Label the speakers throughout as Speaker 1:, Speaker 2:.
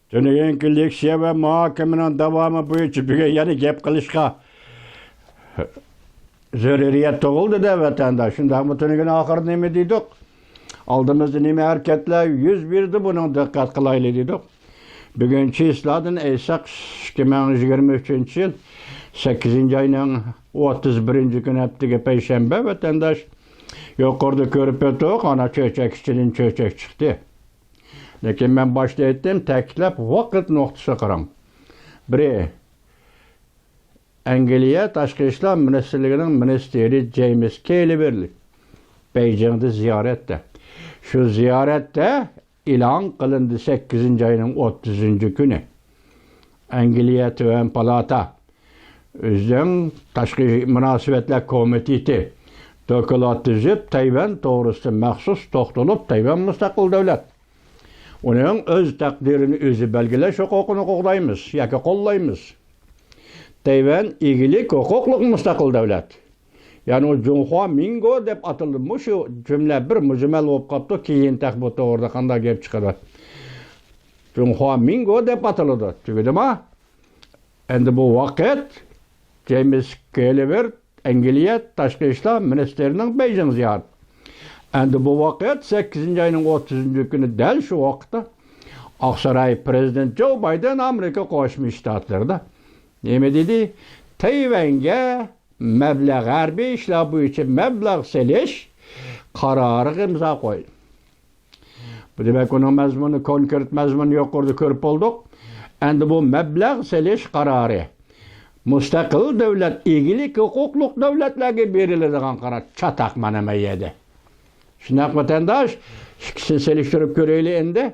Speaker 1: Tünügenki leksiya ve muhakemenin devamı boyunca bir yani gep kılışka zürriyet doğuldu da vatanda. Şimdi ama tünügen ahır nemi dedik. Aldığımızda nemi hareketler 101'di bunun dikkat kılaylı dedik. Bugünkü isladın Eysak 2023 yıl 8. ayının 31. gün heptiki Perşembe vatandaş yukarıda körüp ötüğü ana çöçek içinin çöçek çıktı. Lekin ben başta ettim teklif vakit noktası kıram. Biri Angliya Taşkı İşler Ministerliğinin Ministeri James Kelly verili. Beijing'de ziyarette. Şu ziyarette ilan kılındı 8. ayının 30. günü. Angliya Tüven Palata özden Taşkı Münasebetler Komiteti dokulat düzüp Tayvan doğrusu mahsus toxtulup Tayvan müstakil devlet. Onun öz takdirini özü belgeleş hukukunu koklayımız, yaki kollayımız. Tayvan igilik hukukluk müstakil devlet. Yani o Junhua Mingo dep atılmış şu cümle bir mücmel olup kaptı keyin takbutta orada kanda gep çıkıyor. Junhua Mingo dep atıldı. Tügüdü ma? Endi bu vakit James Kelly Angliya Taşkı İşler Ministerinin Beijing ziyaret. Endi bu vakit 8. ayının 30. günü del şu vakitte Aksaray Prezident Joe Biden Amerika Koşmuş Ştatları'da nemi dedi? Tayvan'ga meblağ harbi işler bu için meblağ seliş kararı imza koydu. Bu demek onun mezmunu, konkret mezmunu yok orada körüp olduk. Endi bu meblağ seliş kararı müstakil devlet, ilgilik hukukluk devletlerine verildiğin karar çatak manama yedi. Şunak vatandaş, ikisini seliştirip göreyle endi.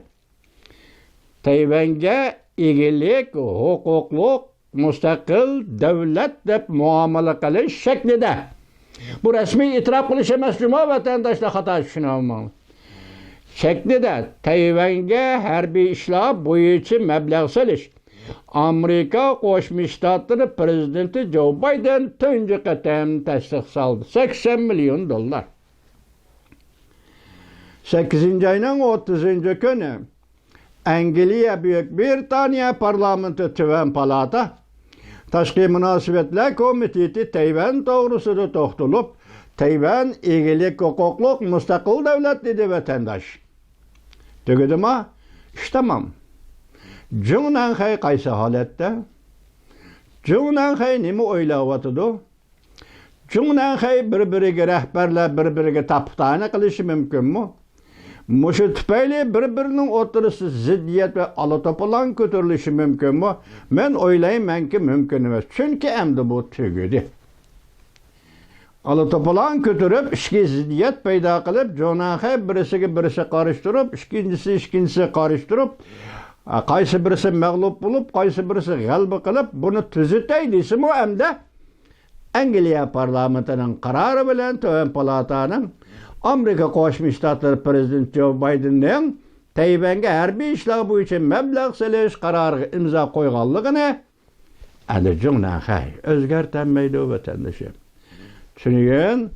Speaker 1: Tayvan'ga ilgilik hukukluk müstakil devlet dep muamele kılış şeklinde. Bu resmi itiraf kılış emas cuma vatandaşla hata düşünüyorum. Şeklinde Tayvan'ga harbiy işler boyunca meblağ seliş. Amerika Koşmuş Ştatları Prezidenti Joe Biden tünce katem tasdik saldı. 80 milyon dolar. 8. ayının 30. günü Angliya Büyük Britanya Parlamento Tüven Palata Taşkı Münasebetler Komiteti Tayvan doğrusunu toxtulup Tayvan ilgilik hukukluk müstakil devlet dedi vatandaş. Tügüdü ma? İştamam. Cunanhay kaysa halette? Cunanhay nimi oylavatıdı? Cunanhay birbiriga rehberler birbiriga taptane kılışı mümkün mü? Muşu tüpeyle birbirinin oturusu ziddiyet ve alatopalan kötürülüşü mümkün mü? Ben oylayayım ki mümkün emas. Çünkü emdi bu tügüdü. Alatopalan kötürüp işki ziddiyet peyda kılıp Cunanhay birisi karıştırıp ikincisi karıştırıp qaysi birisi mağlup bulup, qaysi birisi g'alba qilib, bunu tüzütey deysimi o emde Angliya parlamentinin kararı bilen Tüven Palata'nın Amerika Koşmuş Ştatları Prezident Joe Biden'nin Tayvan'ga harbiy işler bu için meblağ seliş kararı imza koyganlığını adı Cunanhay özgertenmeydi o vatandaşı. Çünkü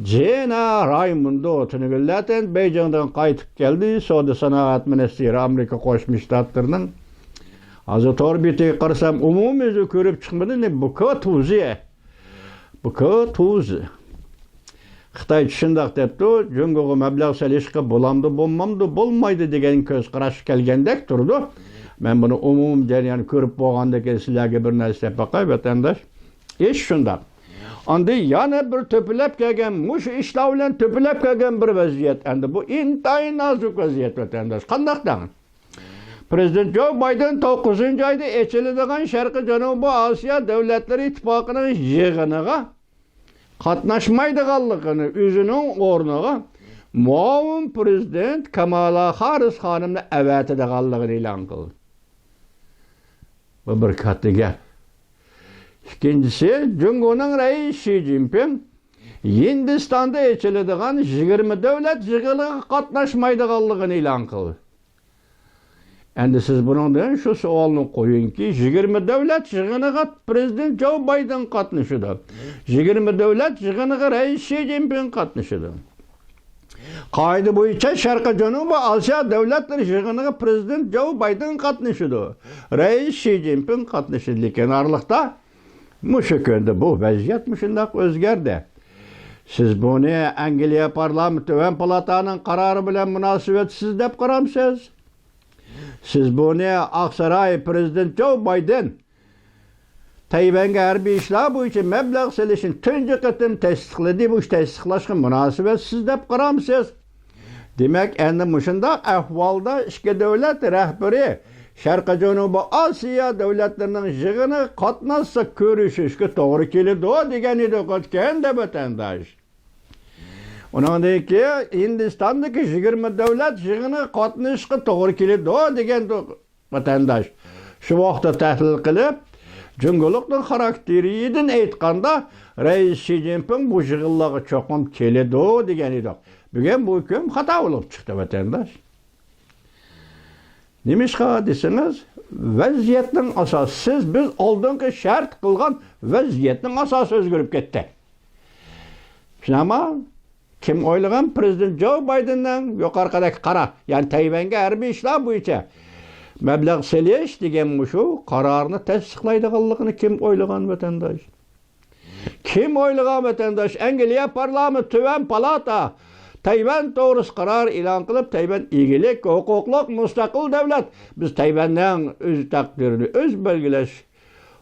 Speaker 1: Jena Raymundo tünügüllaten Beijing'den qaytıp geldi. Soda Sanaat Ministeri Amerika Koşmuş Ştatlarının azı torbiti qarsam umumizü körüp çıkmadı ne bu tuzi. Bu tuzi. Xitay şundaq depti, Jungo'ga meblağ selişke bulamdı, bulmamdı, bulmaydı degen köz qaraş kelgendek turdu. Ben bunu umum yani körüp boğandaki sizlerge bir narsa bakay vatandaş. İş şundaq. Anda yana bir töpülep kelgen, muş işlavlen töpülep kelgen bir vaziyet. Anda bu intayin nazuk vaziyet vatandaş. Qandaqdan? Prezident Joe Biden 9. ayda eçildiğin Şarkı Janubi Asya Devletleri İttifakı'nın yığınıga qatnaşmaydıqanlığını özünün ornuğa muavin prezident Kamala Harris hanımla əvətidiqanlığını ilan qıldı. Bu bir katı gel. İkincisi, Jungo'nun reis Xi Jinping Hindistan'da eçildiğin 20 devlet yığılığı qatnaşmaydıqanlığını ilan qıldı. Endi siz bunun deyin şu sualını koyun ki 20 devlet yığınıga Prezident Joe Biden qatnaşıdı. 20 devlet yığınıga reis Xi Jinping qatnaşıdı. Qaydı boyunca Şarkı Janubi Asya devletleri yığınıga Prezident Joe Biden katnaşıdı. Reis Xi Jinping katnaşıdı. Lekin arlıqta muşu köndü bu vaziyet muşundaq özgerdi. Siz bunu Angliya parlamenti Töven Palatanın kararı bilen münasebetsiz dep qaramsınız. Siz bunu Aksaray Prezident Joe Biden Tayvan'a harbiy ishlar bo'yicha mablag' selishini tunji qatim tasdiqladi. Bu ish tasdiqlashga munosabatsiz deb qaramsiz. Demak, endi mushundaq ahvolda ikki davlat rahbari Sharqi Janubiy Osiyo davlatlarining yig'ini qatnashsa ko'rishishga to'g'ri keladi degan edi o'tganda vatandosh. Undan keyin Hindistondagi 20 davlat yig'ini qatnashishga to'g'ri keladi degan vatandosh. Shu vaqtda tahlil qilib Cüngülük'ün karakteriyden aytqanda Reis Xi Jinping bu yığınlarga çoqum keledi degan edi. Bugün bu hüküm hata olup çıktı vatandaş. Nimişqa deseniz, vaziyetning asosi siz biz oldingi shart qilgan vaziyetning asosi o'zgarib ketdi. Shunama kim o'ylagan Prezident Joe Biden'dan yuqorqidagi qara, ya'ni Tayvanga harbiy ishlar bo'yicha mablag' selish degan shu qarorni tasdiqlaydiganligini kim o'ylagan vatandosh? Kim o'ylagan vatandosh? Angliya parlamenti Töven Palata Tayvan to'g'ris qaror e'lon qilib, Tayvan egilik, huquqliq, mustaqil davlat. Biz Tayvanning o'z taqdirini o'z belgilash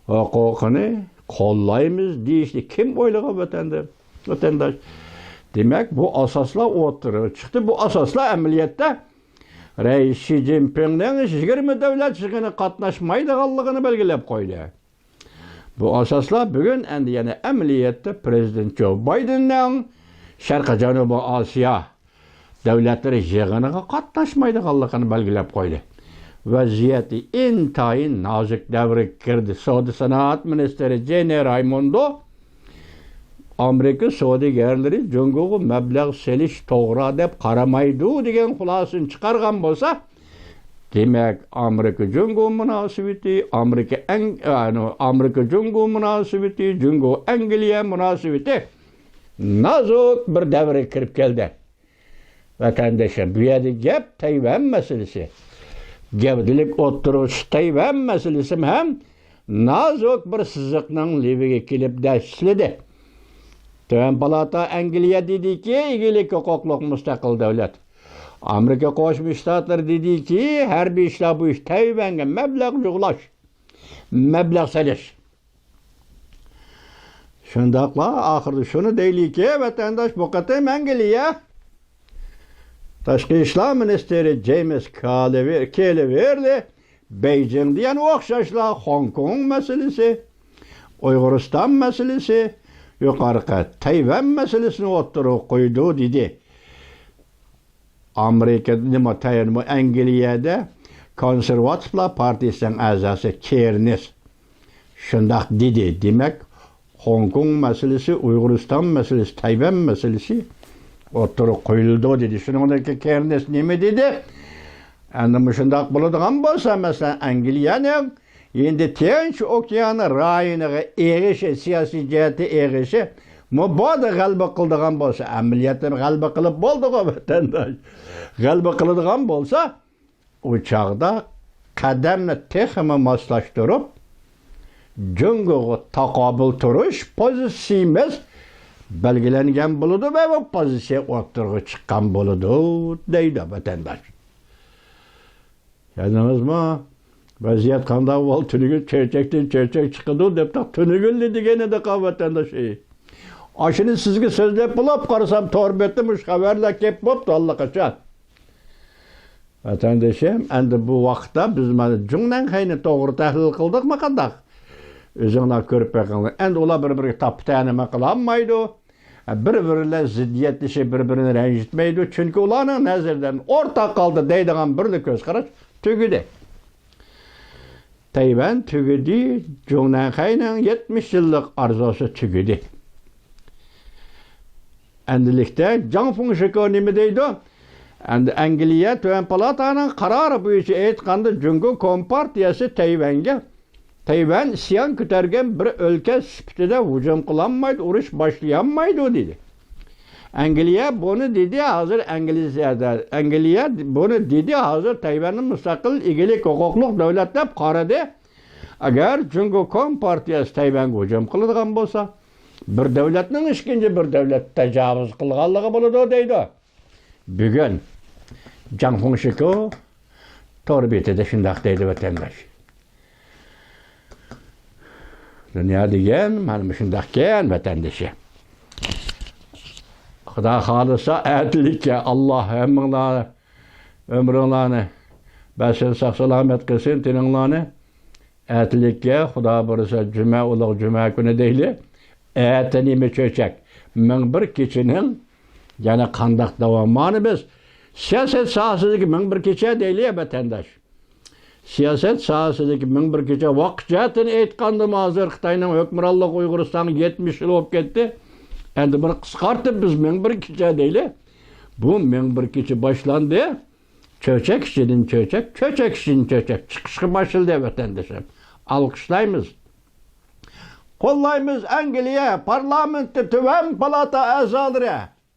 Speaker 1: huquqini qo'llaymiz deyishni kim o'ylagan vatandosh? Demak, bu asoslar o'tirib chiqdi. Bu asoslar amaliyotda Reis Xi Jinping'ning 20 davlat yig'ini qatnashmaydiganligini belgilab qo'ydi. Bu asoslar bugun endi yana amaliyotda Prezident Joe Biden'ning Sharqi Janubiy Osiyo davlatlari yig'iniga qatnashmaydiganligini belgilab qo'ydi. Vaziyati intayin nozik davrga kirdi. Savdo sanoat ministri Jenny Raimondo Amerika savdogarlari Jungo'ga mablag' selish to'g'ri deb qaramaydi degan xulosani chiqargan bo'lsa, demak Amerika Jungo munosabati, Amerika Jungo munosabati, Jungo Angliya munosabati nazok bir davrga kirib keldi. Vatandoshlar, bu yerda gap Tayvan masalasi. Gavdilik o'tirish Tayvan masalasi ham nazok bir siziqning leviga kelib dashladi. Töven Palata Angliya dediki, egilik huquqliq mustaqil davlat. Amerika Qo'shma Shtatlar dediki, harbiy ishlar bu ish Tayvanga mablag' yig'lash, mablag' solish. Shundaqla oxirida shuni deylikki, vatandosh bu qatam Angliya Tashqi ishlar ministri James Cleverly Beijingda yana o'xshashlar Hong Kong masalasi, Uyg'uriston masalasi, yuqorqi Tayvan masalasini o'tirib qo'ydi dedi. Amerikada Angliyada Konservativlar partiyasining a'zosi Kernis shundaq dedi. Demak, Hong Kong masalasi, Uyg'uriston masalasi, Tayvan masalasi o'tirib qo'yildi dedi. Shuningdek Kernis nima dedi? Endi shundaq bo'ladigan bo'lsa, masalan, Angliyaning endi Tinch okeani rayoniga erishi, siyosiy jihati erishi mubodo g'alaba qiladigan bo'lsa, amaliyotda g'alaba qilib bo'ldi-ku vatandosh. G'alaba qiladigan bo'lsa, u chaqda qadamni texmi moslashtirib, Jungo'ga taqobil turish pozitsiyamiz belgilangan bo'ladi va bu pozitsiya o'tirg'i chiqqan bo'ladi deydi vatandosh. Yadingizmi? Vaziyat qanday bo'ldi? Tuniga chechakdan chechak chiqadi deb tunigilli deganida vatandosh. Ashini sizga so'zlab bo'lib qarasam to'rbetda mush xabarlar kelib bo'pti allaqachon. Vatandoshim, endi bu vaqtda biz mana Jungnanxayni to'g'ri tahlil qildikmi qanday? O'zinglar ko'rib beqinglar. Endi ular bir-biriga taptanima qilolmaydi. Bir-birilar ziddiyatlashib, bir-birini ranjitmaydi. Chunki ularning nazaridan o'rtaq qoldi deydigan bir ko'z qarash tugidi. Tayvan tugidi, Jungnanxayning 70 yillik arzusi tugidi. Endilikda Jiang Fengshiko nima deydi? Endi Angliya Töven Palataning qarori bo'yicha aytganda Jungo Kompartiyasi Tayvan isyon ko'targan bir o'lka sifatida hujum qilolmaydi, urush boshlayolmaydi dedi. Angliya bunu dedi hazır İngilizce'de. Angliya bunu dedi hazır Tayvan'ın müstakil igilik hukukluk devlet dep qaradı. Agar Cumhur Partiyası Tayvan'a hücum qiladigan bo'lsa, bir davlatning ikinci bir davlat tajovuz qilganligi bo'ladi deydi. Bugun Jiang Hongshiko to'g'ri betida shundoq deydi vatandosh. Dünya degan mana shundoq ekan vatandoshi. Xudo xolisa adillikka Alloh hammanglarni ömrünglarni basir sog' salomat qilsin, tininglarni adillikka Xudo bursa juma ulug' juma kuni deyli. Nima cho'chak. Ming bir kechining yana qandoq davomini biz siyosat sohasidagi ming bir kecha deyli vatandosh. Siyosat sohasidagi ming bir kecha vaqtiyatini aytganda hozir Xitoyning hukmronlik Uyg'uristonga 70 yil bo'lib ketdi. Endi bir qisqartib biz ming bir kecha deyli. Bu ming bir kecha boshlandi. Cho'chak ichidan cho'chak, cho'chak ichidan cho'chak chiqishga boshladi vatandoshlar. Alqishlaymiz. Qo'llaymiz Angliya parlamenti tuvan palata a'zolari.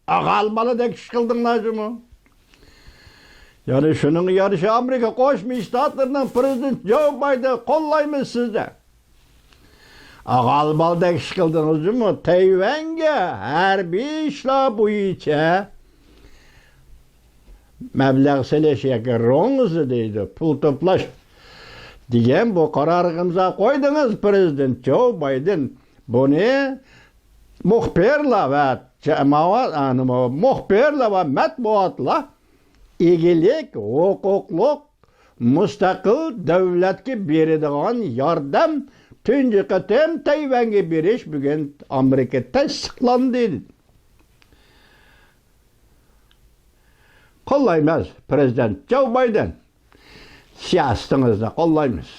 Speaker 1: Ag'almaladek ish qildinglarmi? Yani şunun yarışı Amerika Qo'shma Shtatlarining prezident Joe Biden qo'llaymiz sizni. Ag'albaldek ish qildingizmi? Tayvanga harbiy ishlar bo'yicha mablag' selashga rongizni deydi, pul to'plash degan bu qarorga imzo qo'ydingiz prezident Joe Biden. Buni muxbirlar va jamoat, muxbirlar va matbuotlar egilik, huquqliq, mustaqil davlatga beradigan yordam tunji qatam Tayvanga berish bugun Amerika tasdiqlandi. Qo'llaymiz prezident Joe Biden. Siyosatingizni qo'llaymiz.